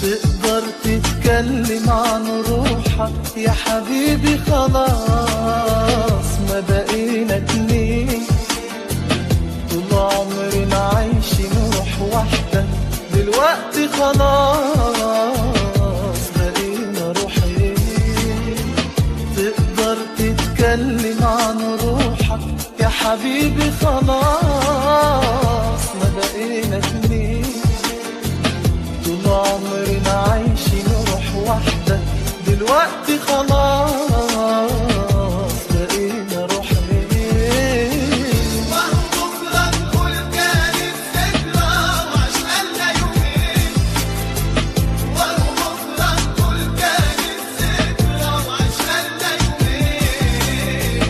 تقدر تتكلم عن روحك يا حبيبي، خلاص ما بقينا اتنين. طول عمرنا عايشين روح واحدة، دلوقتي خلاص بقينا روحين. تقدر تتكلم عن روحك يا حبيبي، خلاص ما بقينا اتنين. طول عمرنا عايشين روح واحدة، دلوقتي خلاص بقينا روحين. وهو بكرة نقول كانت ذكرى وعشقنا يومين. وهو بكرة نقول كانت ذكرى وعشقنا يومين.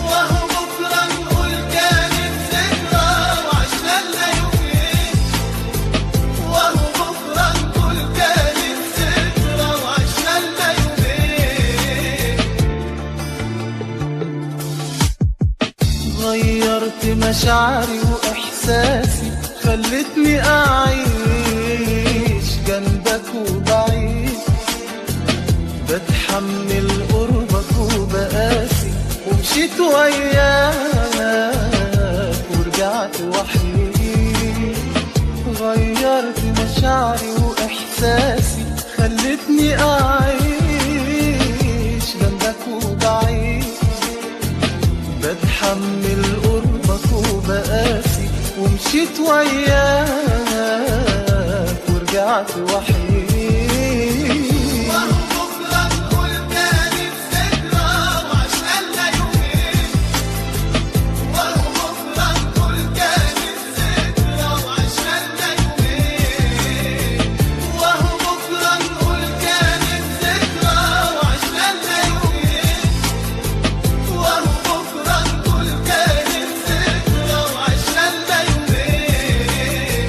وهو بكرة نقول كانت ذكرى وعشقنا يومين. وهو بكرة نقول كانت ذكرى وعشقنا يومين. غيرت مشاعري وإحساسي، خلتني أعيش جنبك وبعيد. بتحمل قربك وبقاسي، ومشيت وياك ورجعت وحيد. غيرت مشاعري وإحساسي، خلتني أعيش جنبك وبعيد. بتحمل قربك وبقاسي، ومشيت وياك ورجعت وحيد. وهو بكرة نقول كانت ذكرى وعشقنا يومين. وهو بكرة نقول كانت ذكرى وعشقنا يومين. وهو بكرة نقول كانت ذكرى وعشقنا يومين. وهو بكرة نقول كانت ذكرى وعشقنا يومين.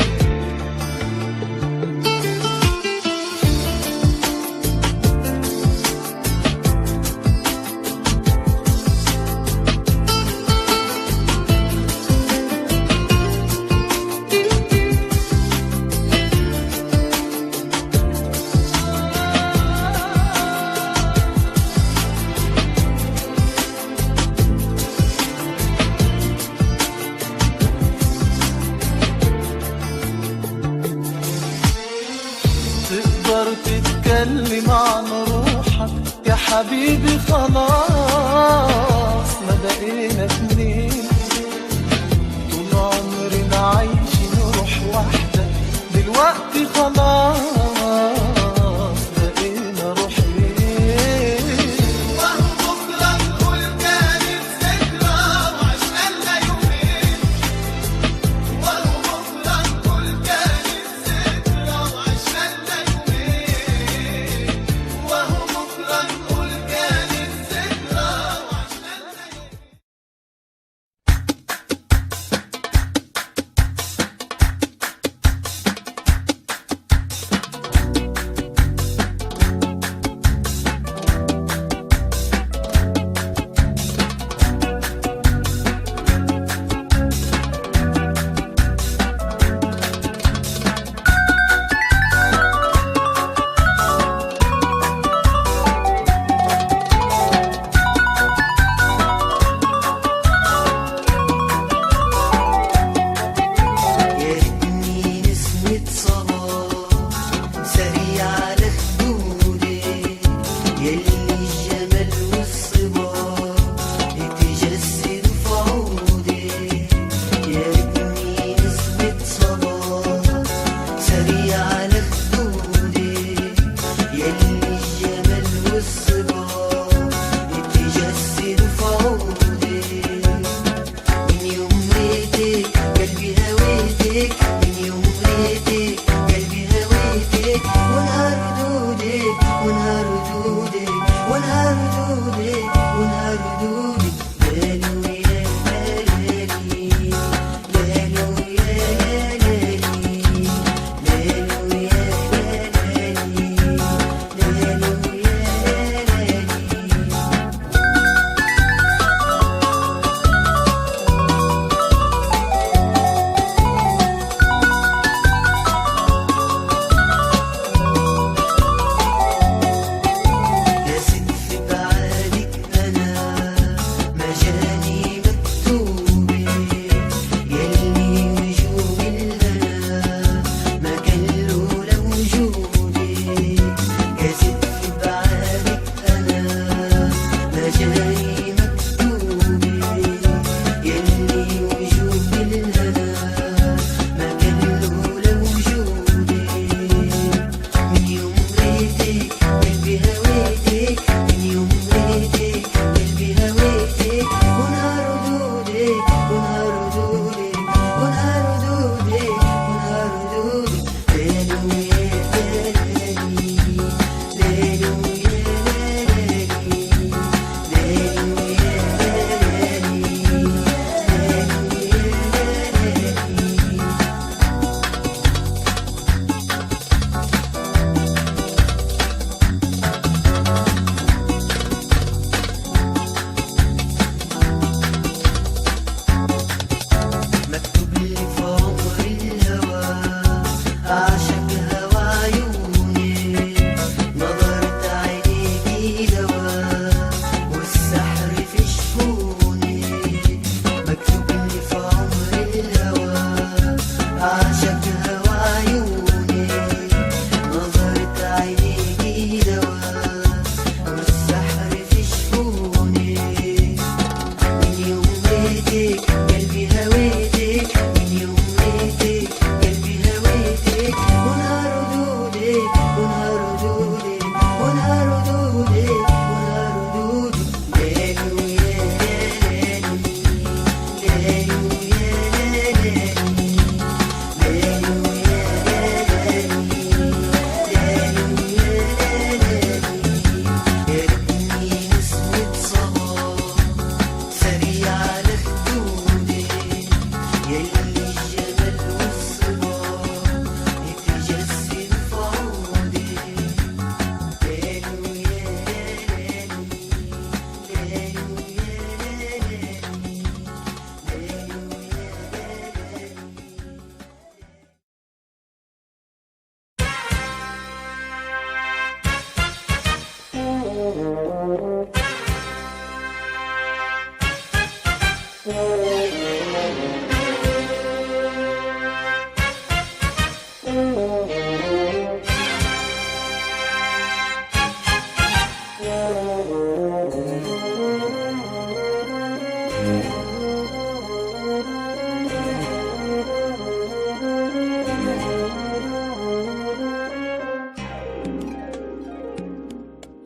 تقدر تتكلم عن روحك يا حبيبي، خلاص ما بقينا اتنين. طول عمرنا عايشين روح واحدة، دلوقتي خلاص بقينا روحين. وهو بكرة نقول كانت ذكرى وعشقنا يومين. وهو بكرة نقول كانت ذكرى وعشقنا يومين. وهو بكرة نقول كانت ذكرى وعشقنا يومين.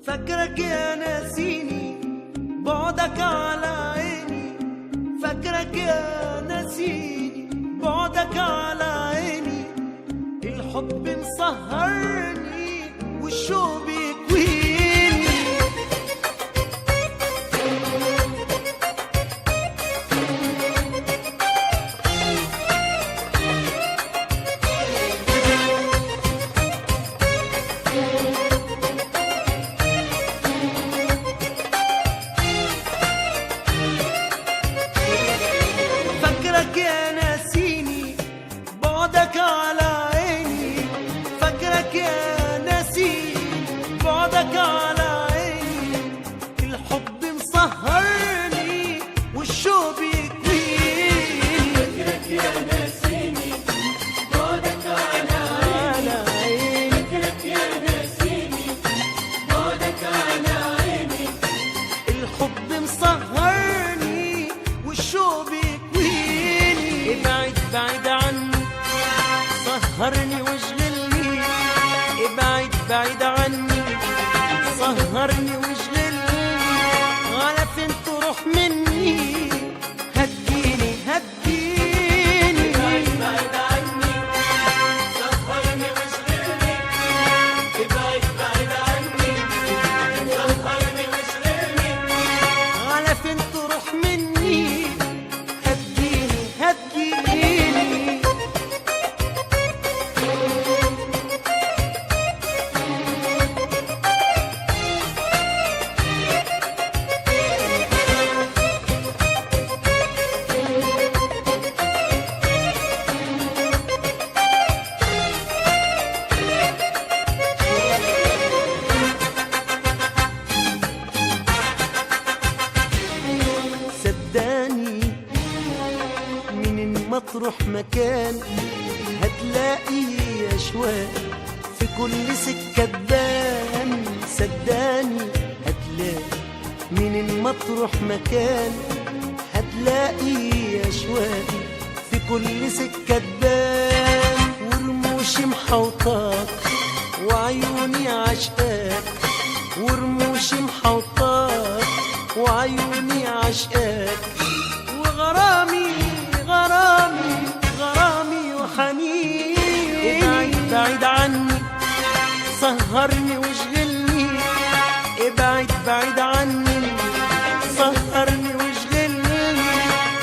فاكرك يا ناسيني بعدك على عيني، فاكرك يا ناسيني بعدك على عيني، الحب مسهرني والشوق بيكويني. فاكرك يا ناسيني بعدك على عيني، فاكرك يا ناسيني بعدك على عيني، الحب مسهرني والشوق بيكويني. فاكرك يا ناسيني بعدك على عيني، فاكرك يا ناسيني بعدك على عيني، الحب مسهرني والشوق بيكويني. ابعد بعيد عني سهرني واشغلني، ابعد بعيد عني سهرني واشغلني، على فين تروح مني هتجيني هتجيني. بعد عني سهرني واشغلني، ابعد بعد عني سهرني واشغلني، على فين تروح مني هتجيني هتجيني. صدقني من ما تروح مكان هتلاقي أشواق في كل سكة تبان. صدقني هتلاقي من ما تروح مكان هتلاقي أشواق في كل سكة تبان، ورموشي محوطاك وعيوني عشقاك، ورموشي محوطاك وعيوني عشقاك، وغرامي غرامي غرامي وحنين. ابعد بعيد عني سهرني واشغلني، ابعد بعيد عني سهرني واشغلني،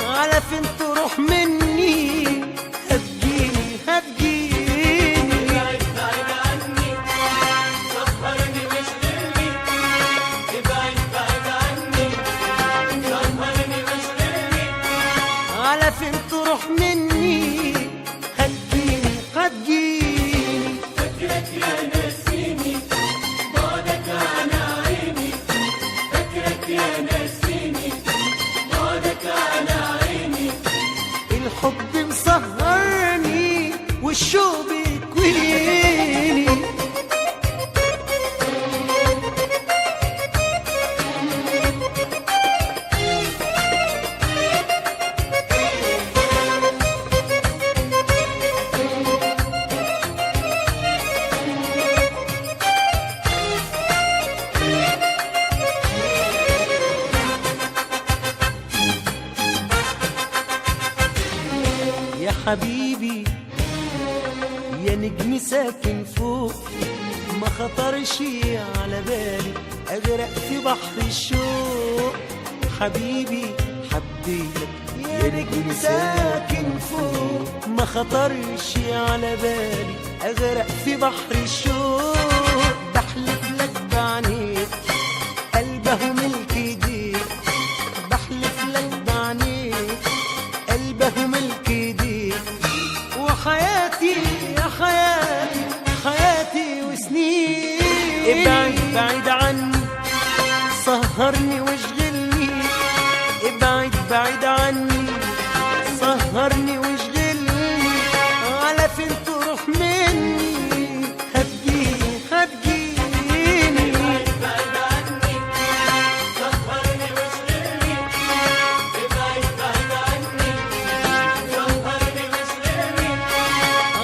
على فين تروح مني هتجيني هتجيني. بعد عني سهرني واشغلني، ابعد بعد عني سهرني واشغلني، على فين تروح مني هتجيني هتجيني. فاكرك يا ناسيني بعدك على عيني، فاكرك يا ناسيني بعدك على عيني، الحب مسهرني والشوق بيكويني. يا حبيبي يا نجم ساكن فوق، ما خطرش على بالي اغرق في بحر الشوق. حبيبي حبيتك يا نجم ساكن فوق، ما خطرش على بالي اغرق في بحر الشوق. بحلف لك بعينيك قلبه ملك ايديك، بحلف لك بعينيك قلبه ملك ايديك، وحياتي يا حياتي حياتي وسنين. ابعد بعيد عني سهرني واشغلني، ابعد بعيد عني سهرني واشغلني، على فين تروح مني هتجيني هتجيني. بعد عني سهرني واشغلني، ابعد بعد عني سهرني واشغلني،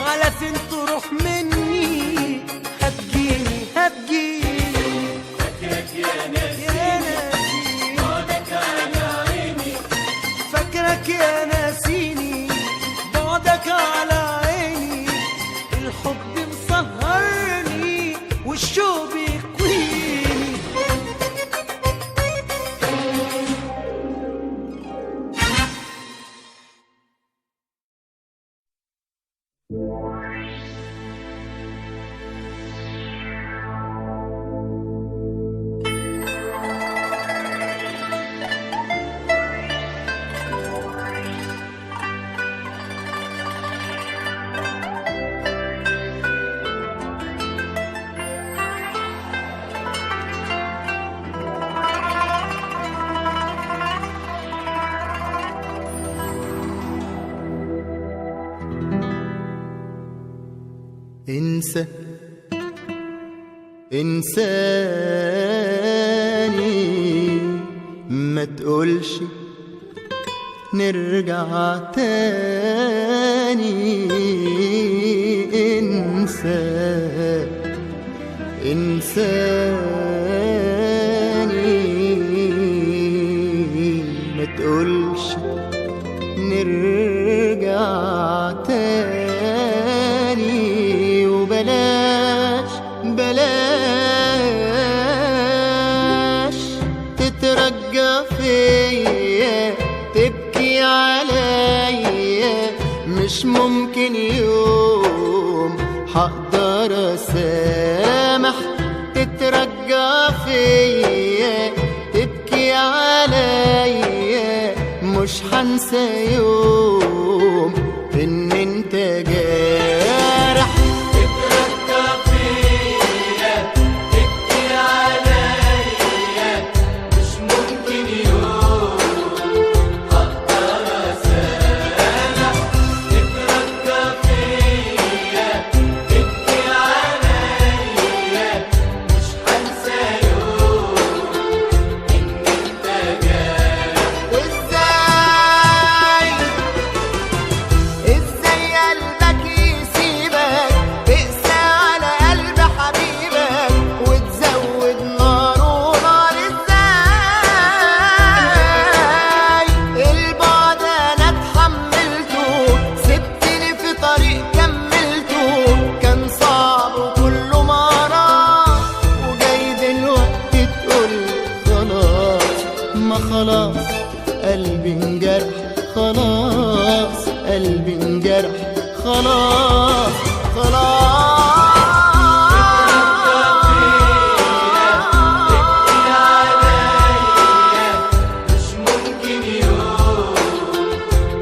على فين تروح مني هتجيني هتجيني. فاكرك والشوق بيقويني. انسى انساني ما تقولش نرجع تاني. انسى انساني ما تقولش نرجع تاني. وبلاش بلاش تترجى فيا تبكي عليا. مش ممكن يوم هقدر اسامح. تترجى فيا تبكي عليا. مش هنسى يوم ان انت جارح. تترجى فيا تبكي عليا. مش ممكن يوم هقدر اسامح. تترجى فيا تبكي عليا. مش هنسى يوم ان انت جارح. ازاي قلبك يسيبك تقسى على قلب حبيبك وتزود نار ونار. ازاي البعد انا اتحملته سبتني في طريق كملته كان صعب وكله مرار. وجاي دلوقتي تقول خلاص ما خلاص قلبي انجرح. خلاص قلبي انجرح. خلاص مش ممكن يوم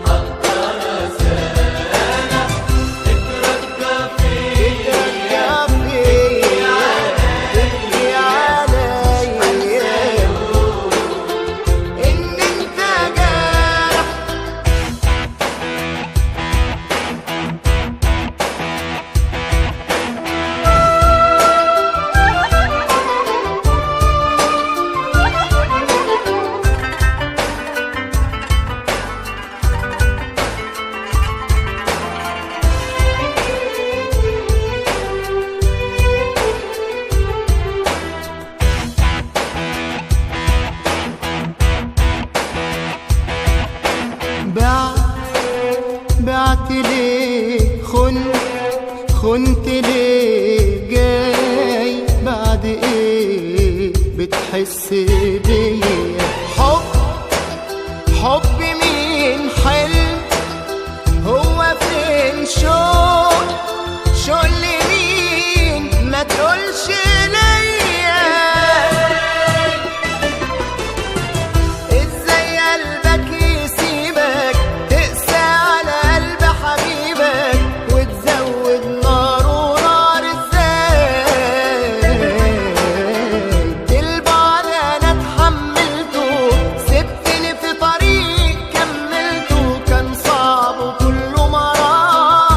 هقدر اسامح. تترجى فيا تبكي عليا ان انت جارح. بعت ليه خنت ليه جاي بعد ايه بتحس بيا. حب مين حلم هو فين شوق لمين ما تقولش ليا. ازاي قلبك يسيبك تقسى على قلب حبيبك وتزود نار ونار. ازاي البعد انا اتحملته سبتني في طريق كملته كان صعب وكله مرار.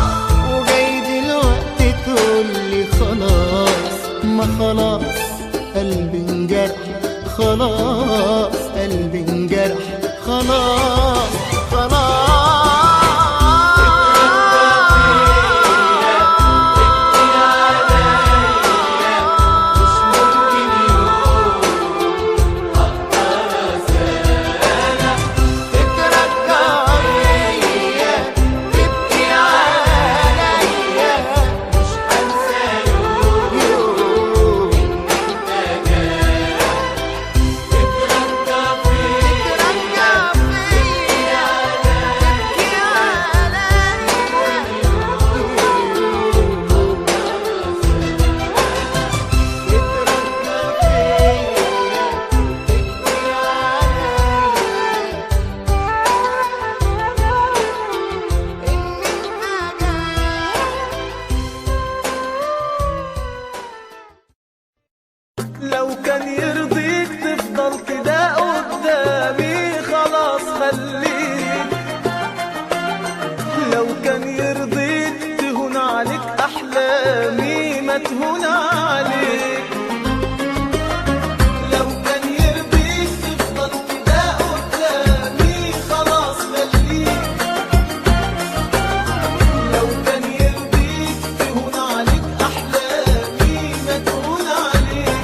وجاي دلوقتي تقولي خلاص ما خلاص قلبي انجرح. خلاص قلبي انجرح. خلاص لو كان يرضيك تفضل كده قدامي خلاص خليك، لو كان يرضيك تهون عليك أحلامي ما تهون عليك، لو كان يرضيك تفضل كده قدامي خلاص خليك، لو كان يرضيك تهون عليك أحلامي ما تهون عليك،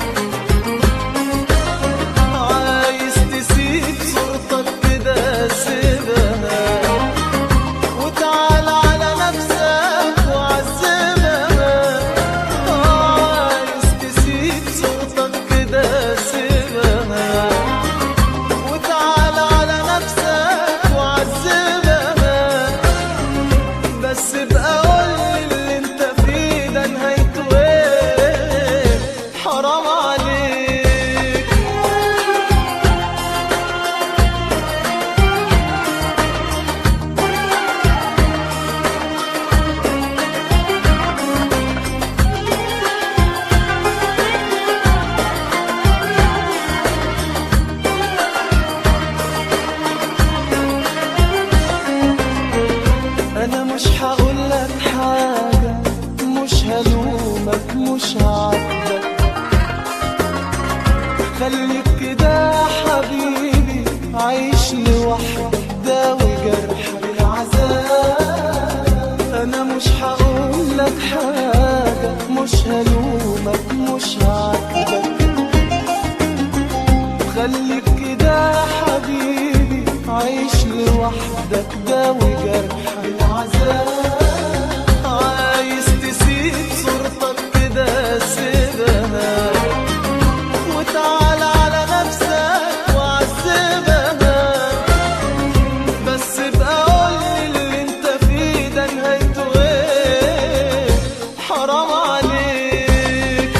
عايز تسيب صورتك كده سيبها وتعال على نفسك وعذبها، عايز تسيب صورتك كده سيبها وتعال على نفسك وعذبها، بس بقى قولي اللي انت فيه ده نهايته ايه، حرام عليك. انا مش هقولك حاجة، مش هلومك مش هعاتبك، خليك كده يا حبيبي عايش لوحدك داوي جرح العذاب، انا مش هقولك حاجة، مش هلومك مش هعاتبك، خليك كده يا حبيبي عايش لوحدك داوي جرح العذاب، عايز تسيب صورتك كده سيبها وتعال على نفسك وعذبها، بس بقى قولي اللي انت فيه ده نهايته ايه، حرام عليك.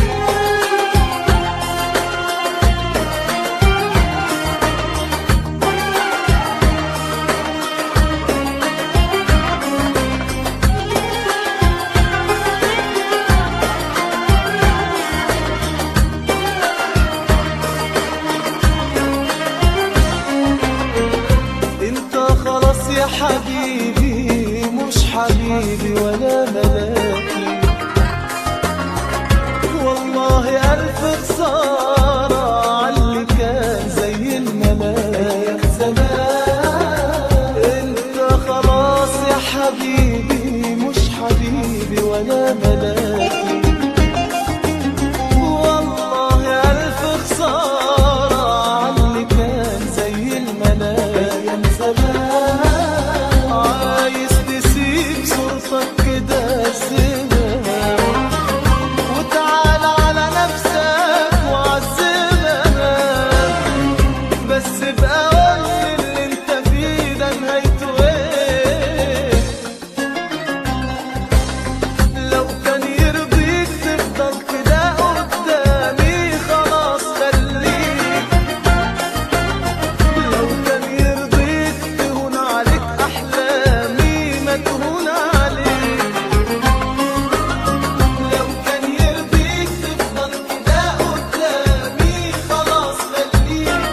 انت خلاص يا حبيبي مش حبيبي ولا ملاكي، والله ألف خسارة عاللي كان زي الملاك زمان، انت خلاص يا حبيبي مش حبيبي ولا ملاكي، والله ألف خسارة عاللي كان زي الملاك زمان، عايز تسيب صورتك كده سيبها وتعال على نفسك وعذبها، بس بقى قولي اللي انت فيه ده نهايته ايه، لو كان يرضيك تفضل كده قدامي خلاص خليك، لو كان يرضيك تهون عليك أحلامي ما تهون عليك، لو كان يرضيك تفضل كده قدامي خلاص خليك،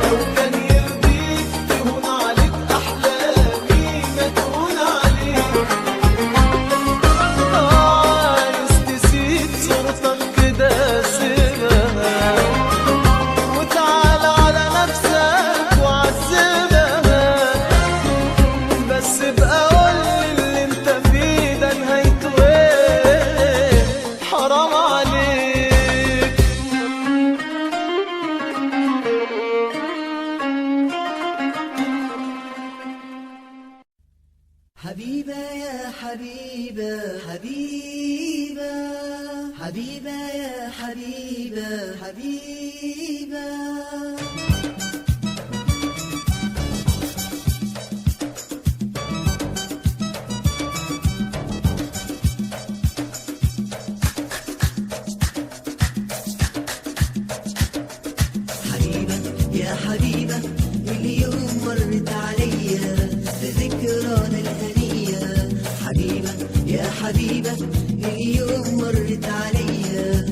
لو كان يرضيك تهون عليك أحلامي ما تهون عليك، عايز تسيب صورتك كده سيبها وتعال على نفسك وعذبها، بس بقى قولي اللي انت فيه ده نهايته ايه، حرام عليك. حبيبة يا حبيبة حبيبة حبيبة يا حبيبة حبيبة، حبيبة يا حبيبة اليوم مرت عليا ذكرانا الهنية، حبيبة يا حبيبة اليوم مرت عليا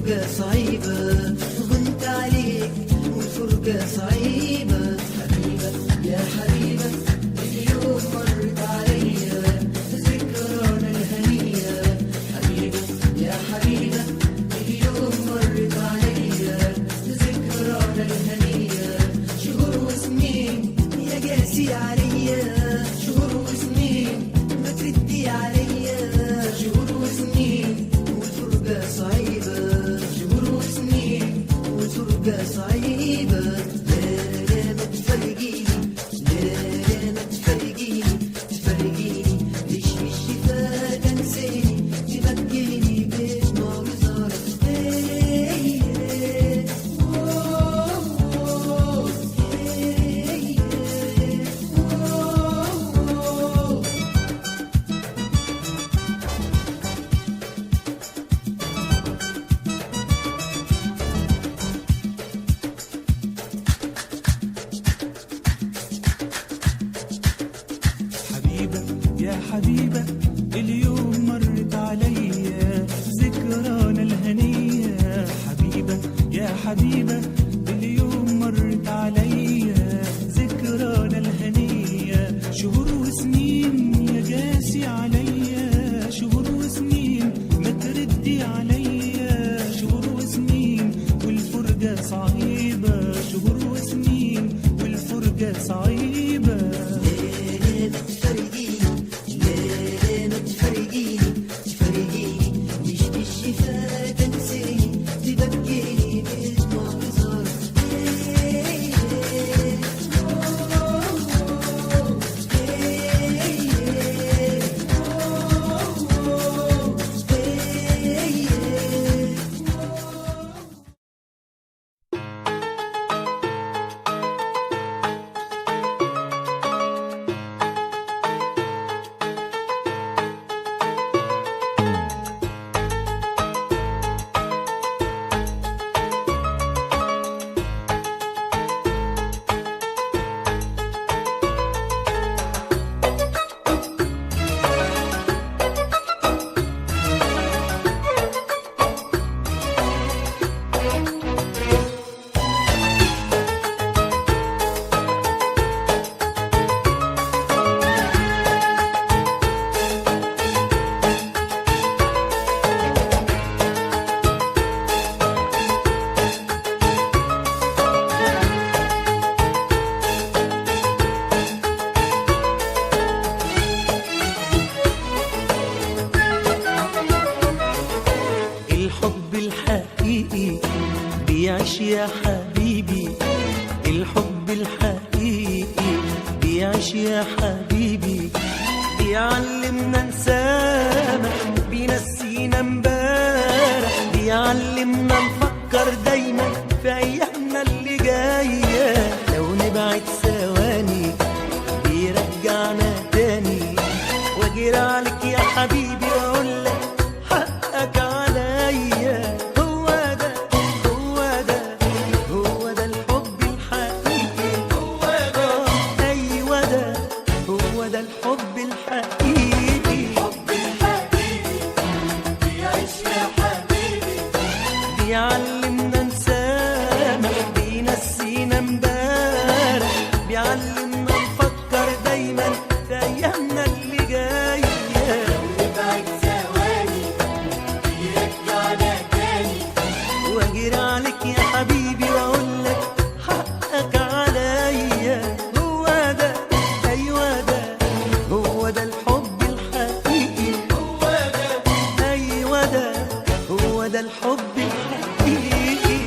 والفرقة صعيبة، وانت عليك والفرقة صعيبة. حبيبة يا حبيبة اليوم مرت عليا ذكرانا الهنية. حبيبة يا حبيبة اليوم مرت عليا ذكرانا الهنية. شهور وسنين يا قاسي عليا، شهور وسنين ما تردي عليا. شهور وسنين والفرقة صعيبة، شهور وسنين والفرقة صعيبة. لا لا ما تفرقيني، لا لا ما تفرقيني، تفرقيني ليش مش شفاك انسيني، تبكيني بدموع وزارة. هي هي أوه، هي هي أوه. حبيبة يا حبيبة اليوم مرت عليا ذكرانا الهنية. حبيبة يا حبيبة اليوم مرت عليا ذكرانا الهنية. شهور وسنين يا قاسي عليا، شهور وسنين ما تردي عليا. شهور وسنين والفرقة صعيبة، شهور وسنين والفرقة صعيبة. لا ما تفرقيني، لا لا ما تفرقيني، تفرقيني مش بالشفا تنسيني، تبكيني بدموع وزارة. هي هي أوه، هي هي أوه، هي هي. الحب الحقيقي بيعيش يا حبيبي، الحب الحقيقي بيعيش يا حبيبي. بيعلمنا نسامح، بينسينا امبارح، بيعلمنا نفكر دايما في ايامنا اللي جايه. لو نبعد ثواني بيرجعنا تاني، واجري عليك يا حبيبي واقول لك حقك عليا. هو ده هو ده هو ده الحب الحقيقي، هو ده ايوه ده هو ده الحب الحقيقي. الحب الحقيقي بيعيش يا حبيبي، بيعلمنا نسامح، بينسينا امبارح، بيعلمنا نفكر دايما في ايامنا اللي جايه. نبعد ثواني بيرجعنا تاني، واجري عليك يا حبيبي واقول لك حقك عليا. هو ده ايوه ده هو ده الحب الحقيقي، هو ده ايوه ده هو ده الحب الحقيقي.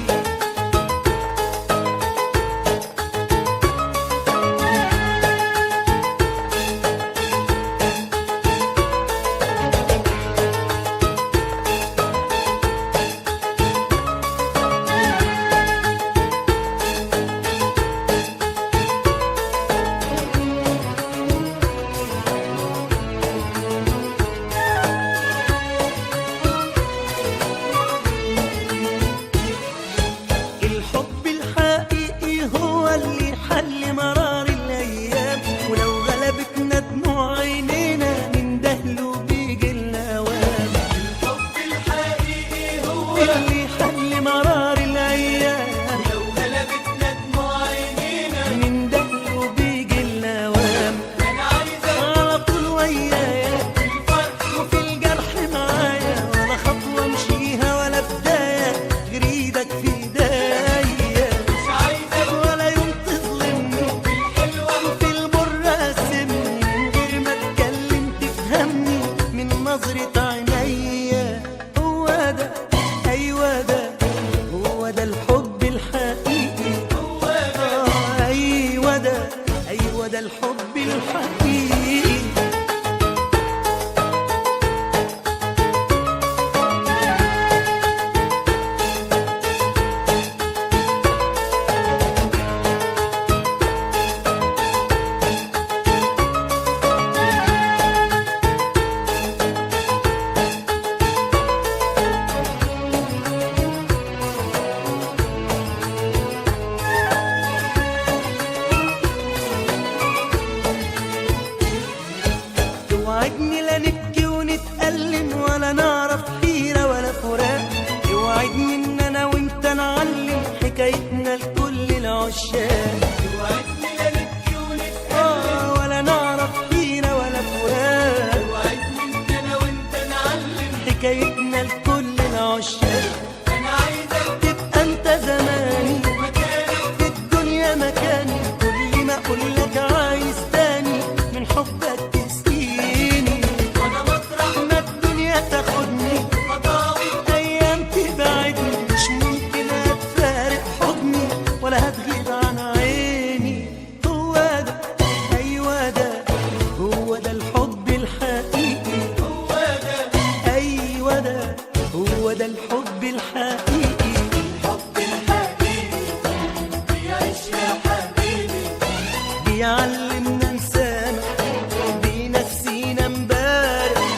العشاق. وعدني لا نبكي ونتألم، ولا نعرف حيرة ولا فراق، وعدني انت انا وانت نعلم. حكايتنا لكل العشاق. انا عايزك تبقى انت زماني مكانك في الدنيا مكاني، كل ما اقول لك عايز تاني من حبك تسقيني. وانا مطرح ما الدنيا تاخدني خطاوي. ايام تبعدني، مش ممكن هتفارق حضني ولا هتغيب عن عيني. هو ده ايوه ده هو ده الحب الحقيقي. هو ده ايوه ده هو ده الحب الحقيقي. الحب الحقيقي، بيعيش يا حبيبي. بيعلمنا نسامح، بينسينا امبارح،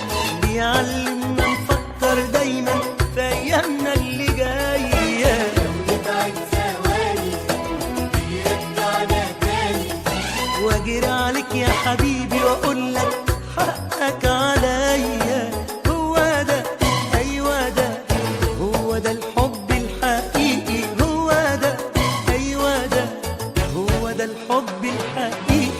بيعلمنا نفكر دايما في ايامنا اللي جايه. نبعد ثواني بيرجعنا تاني. واجري عليك يا حبيبي واقول لك حقك عليا. هو ده ايوه ده هو ده الحب الحقيقي. هو ده ايوه ده هو ده الحب الحقيقي.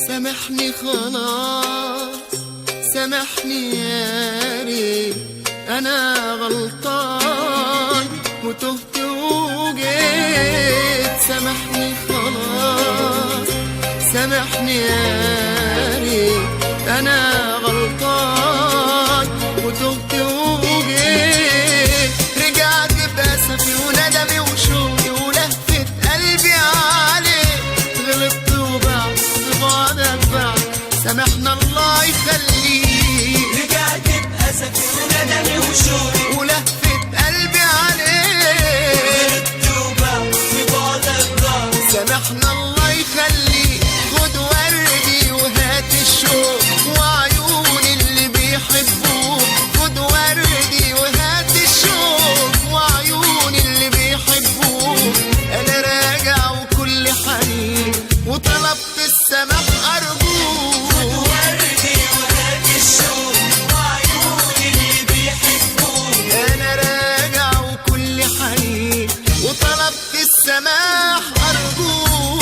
سامحني خلاص، سامحني يا ريت، انا غلطان وتهت وجيت. سامحني خلاص، سامحني يا ريت، انا غلطان وتهت وجيت. رجعت بأسفي وندمي وشوقي ولهفة قلبي عليك. غلطت وبعد بعدك بعد، سامحنا الله يخليك. رجعت بأسفي وندمي وشوقي ولهفة قلبي عليك. توبة في بعدك ضاع. سامحنا الله يخليك. خد وردي وهات الشوق وعيون اللي بيحبوك. خد وردي وهات الشوق وعيون اللي بيحبوك. انا راجع وكل حنين وطلبت السماح ارجوك. وردي وهات الشوق وعيون اللي بيحبوك. انا راجع وكل حنين وطلبت السماح ارجوك.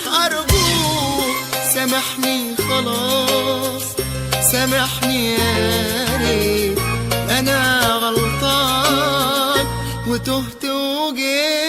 أرجوك سامحني خلاص، سامحني يا ريت، أنا غلطان وتهت وجيت.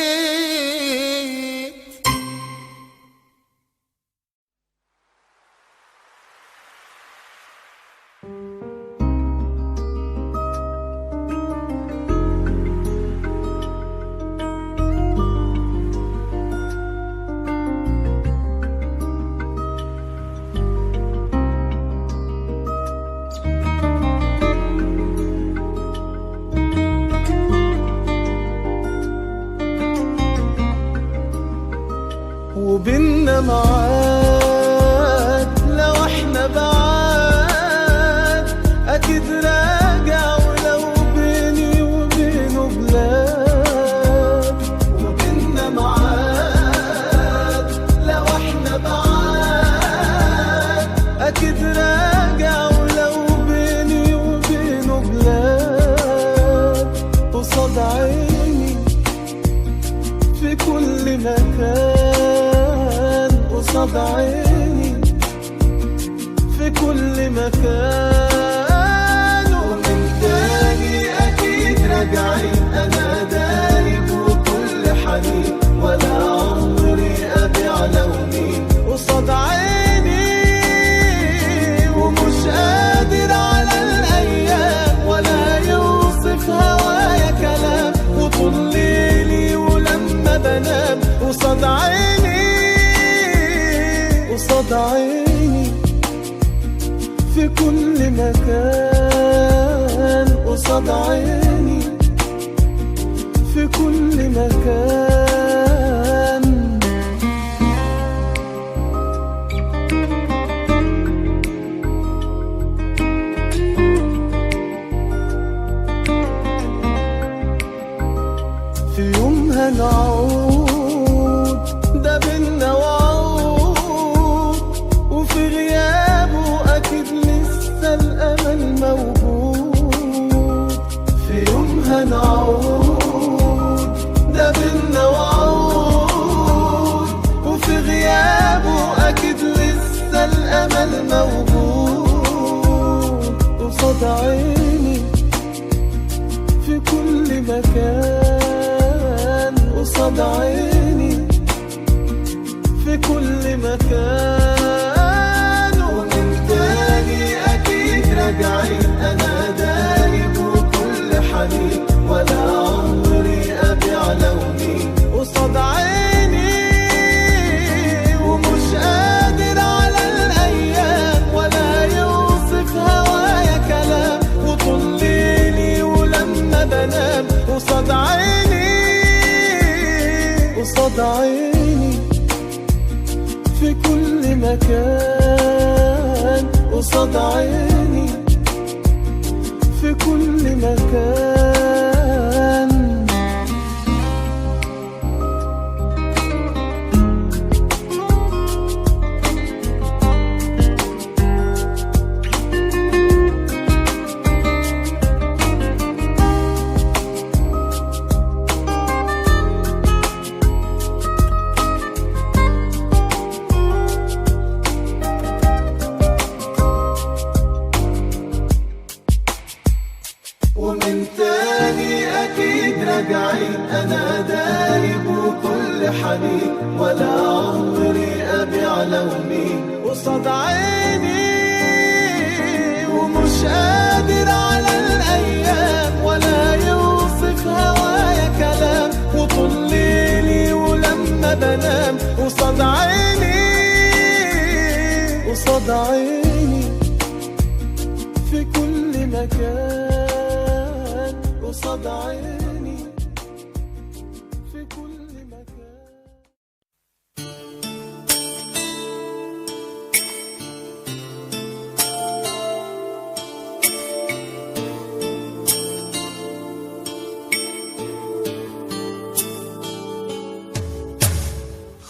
وبيننا معاد لو احنا بعاد اكيد راجع، ولو بيني وبينه بلاد. وبيننا معاد لو احنا بعاد اكيد راجع، ولو بيني وبينه بلاد. قصاد عيني في كل مكان، قصاد عيني في كل مكان. ومن تاني أكيد راجعين، أنا دايب وكل حنين، ولا عمري أبيع لوني قصاد عيني. ومش قادر على الأيام ولا يوصف هوايا كلام، وطول ليلي ولما بنام قصاد عيني، قصاد عيني في كل مكان. قصاد عيني في كل مكان. في يوم هنعود ده بينا وعود، وفي غيابه أكيد لسه الأمل موجود. في يوم هنعود ده بينا وعود، وفي غيابه أكيد لسه الأمل موجود. قصاد عيني في كل مكان، قصاد عيني في كل مكان. ومن تاني أكيد راجعين، أنا دايب وكل حنين، ولا عمري أبيع لوني قصاد عيني. ومش قادر على الأيام ولا يوصف هوايا كلام، وطول ليلي ولما بنام قصاد عيني، قصاد عيني في كل مكان. قصاد عيني في كل مكان. ومن تاني أكيد راجعين، أنا دايب وكل حنين، ولا عمري أبيع لوني قصاد عيني. ومش قادر على الأيام ولا يوصف هوايا كلام، وطول ليلي ولما بنام قصاد عيني، قصاد عيني في كل مكان. قصاد عيني في كل مكان.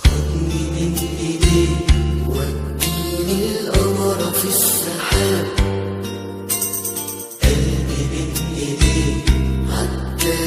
خدني من ايديك وديني القمر في السحاب، قلبي بين ايديك عدى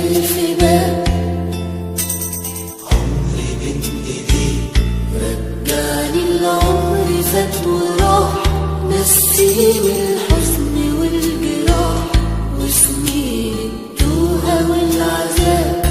ألف باب. عمري بين إيديك رجعني العمر فات وراح، نسيني الحزن والجراح وسنين التوهة والعذاب.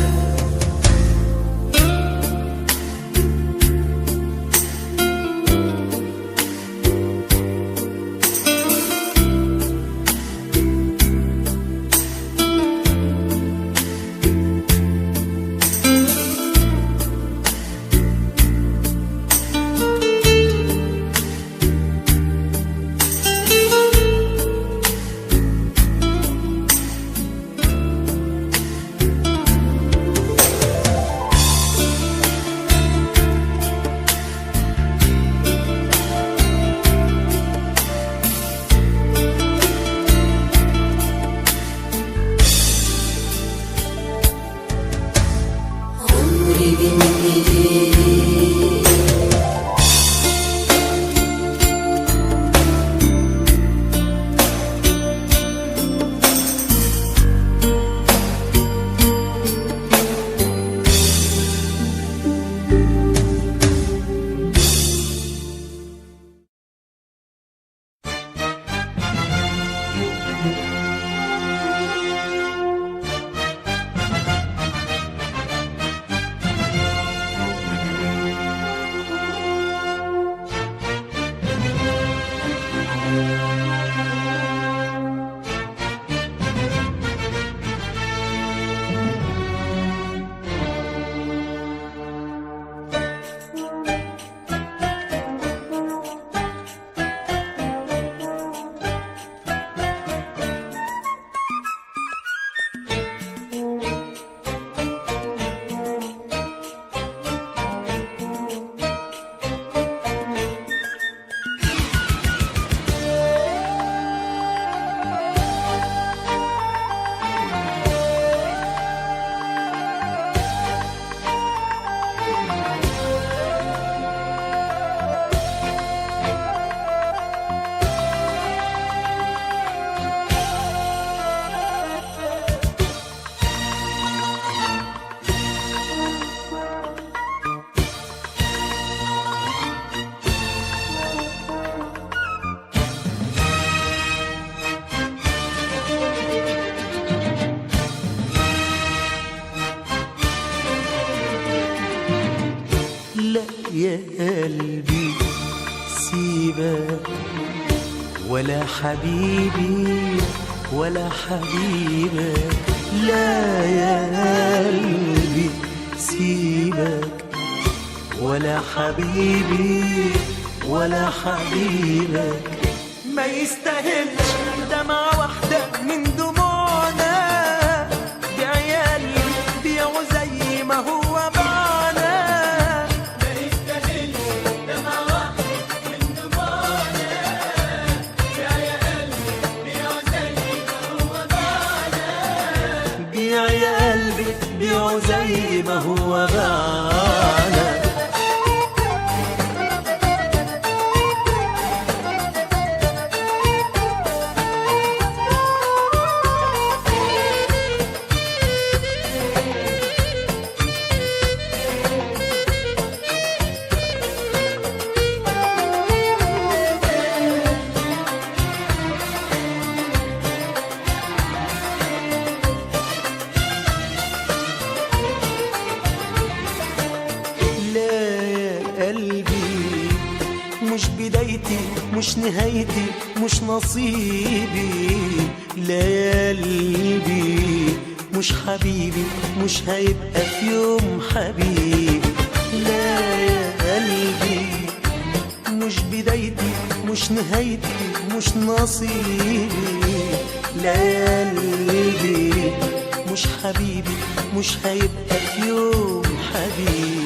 يا قلبي سيبك ولا حبيبي ولا حبيبك، لا يا قلبي سيبك ولا حبيبي ولا حبيبك. ما يستاهلش دمعة واحدة من دموعنا، بيع يا قلبي بيعه زي ما هو باعنا. ما يستاهلش دمعة واحدة من دموعنا، بيع يا قلبي بيعه زي ما هو باعنا. بيع يا قلبي بيعه زي ما هو باعنا. مش بدايتي مش نهايتي مش نصيبي، لا يا قلبي مش حبيبي مش هيبقى في يوم حبيبي. لا يا قلبي مش بدايتي مش نهايتي مش نصيبي، لا يا قلبي مش حبيبي مش هيبقى في يوم حبيبي.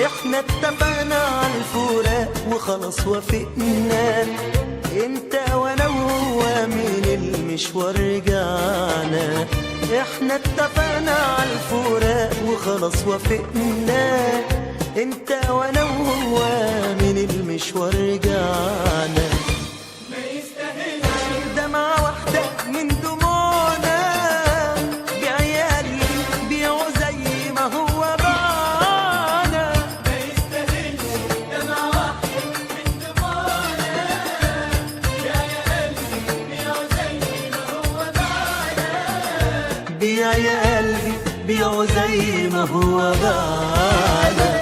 احنا اتفقنا على الفراق وخلاص وافقنا، انت وانا وهو من المشوار رجعنا. احنا اتفقنا على الفراق وخلاص وافقنا، انت وانا وهو من المشوار رجعنا. ما يستاهلش دمعة واحدة من دموعنا، بعيالي بيع يا قلبي بيعه زي ما هو باعنا.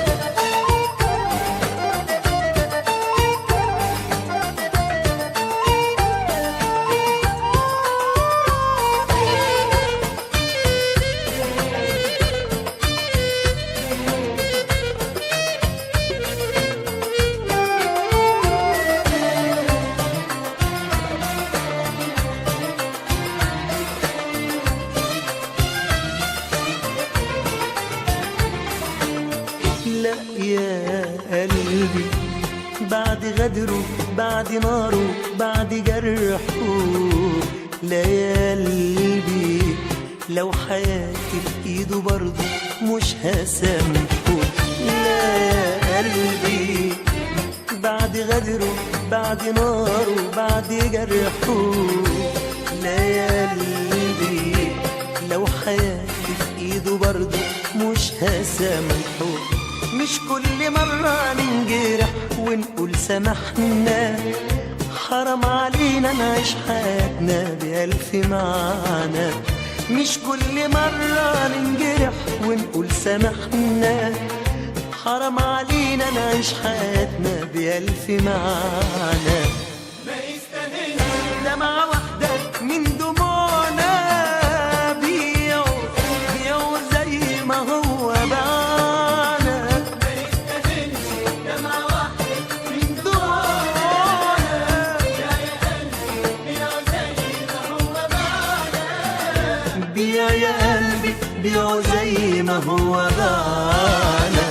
لا يا قلبي بعد غدره بعد ناره بعد جرحه، لا يا قلبي لو حياتي في ايده برضه مش هسامحه. لا يا قلبي بعد غدره بعد ناره بعد جرحه، لا يا قلبي لو حياتي في ايده برضه مش هسامحه. مش كل مرة ننجرح ونقول سامحنا، حرام علينا نعيش حياتنا بألف معنى. مش كل مرة ننجرح ونقول سامحنا، حرام علينا نعيش حياتنا بألف معنى. ما يستاهلش دمعة واحدة من دموعنا بيعوا زي ما هو باعنا. ما يستاهلش دمعة واحدة من دموعنا يا قلبي بيعه زي ما هو باعنا. بيع يا قلبي بيعه زي ما هو باعنا.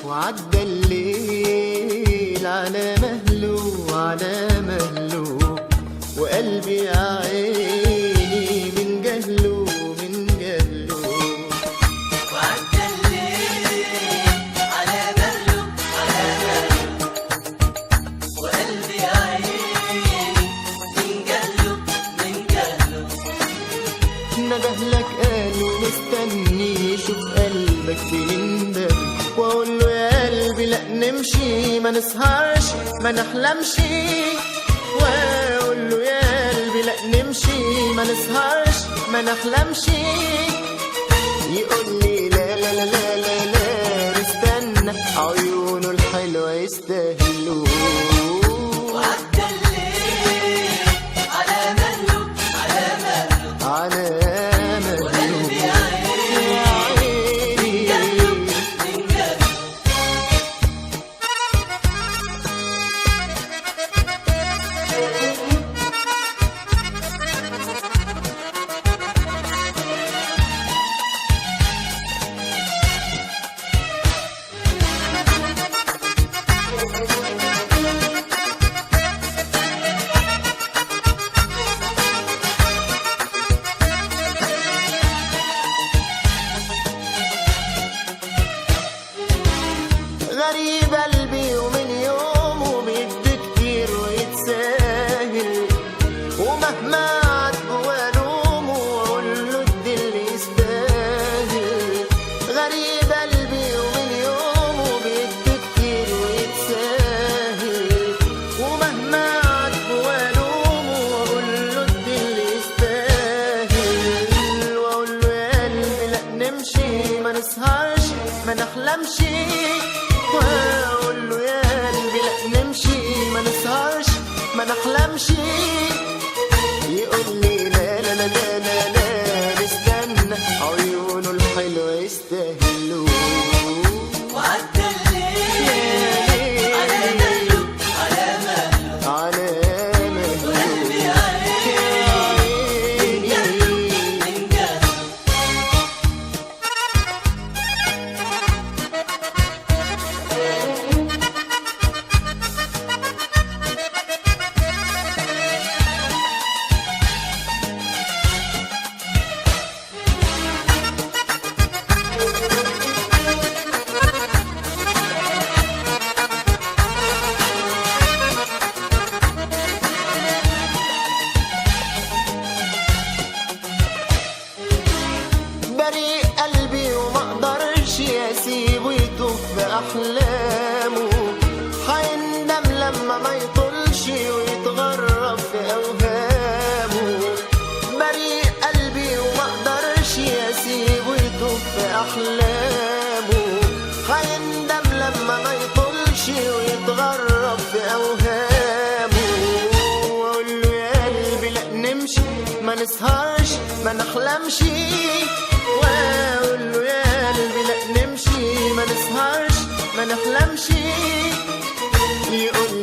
وعدى الليل على مهله على مهله، وقلبي يا عيني من جهله من جهله. وعدى الليل على مهله على مهله، وقلبي يا عيني من جهله من جهله. ندهلك قالوا مستني يشوف قلبك فين ده، واقول له يا قلبي لا نمشي ما نسهرش ما نحلمش، واقول له يا قلبي لا نمشي ما نسهرش ما نحلمش. يقول لي لا لا لا لا لا لا نستنى عيونه الحلوة يستاهلوا. وعدى الليل على مهله على مهله، على مهله وقلبي يا عيني يا عيني من جهله. غريب قلبي ومن يومه بيدي كتير ويتساهل، ومهما عاد جوا لومه واقول له ادي اللي يستاهل. غريب قلبي ومن يومه بيدي كتير ويتساهل، ومهما عاد جوا لومه واقول له ادي اللي يستاهل. واقول له يا قلبي لا نمشي ما نسهرش ما نحلمش، واقول له يا قلبي لا نمشي ما نسهرش ما نحلمش، يقول لي لا لا لا لا لا لا نستنى، عيونه الحلوة يستاهلوا. وعدى الليل على مهله على مهله على مهله وقلبي عين من جهله. بريء قلبي وما اقدرش اسيبه يتوه في احلامه، هيندم لما ما يطولش ويتغرب في اوهامه. بريء قلبي وما اقدرش اسيبه يتوه في احلامه، هيندم لما ما يطولش ويتغرب في اوهامه. واقول له يا قلبي لا نمشي ما نسهرش ما نحلمش، واقول له يا قلبي لا نمشي ما نسهرش ما نحلمش، يقول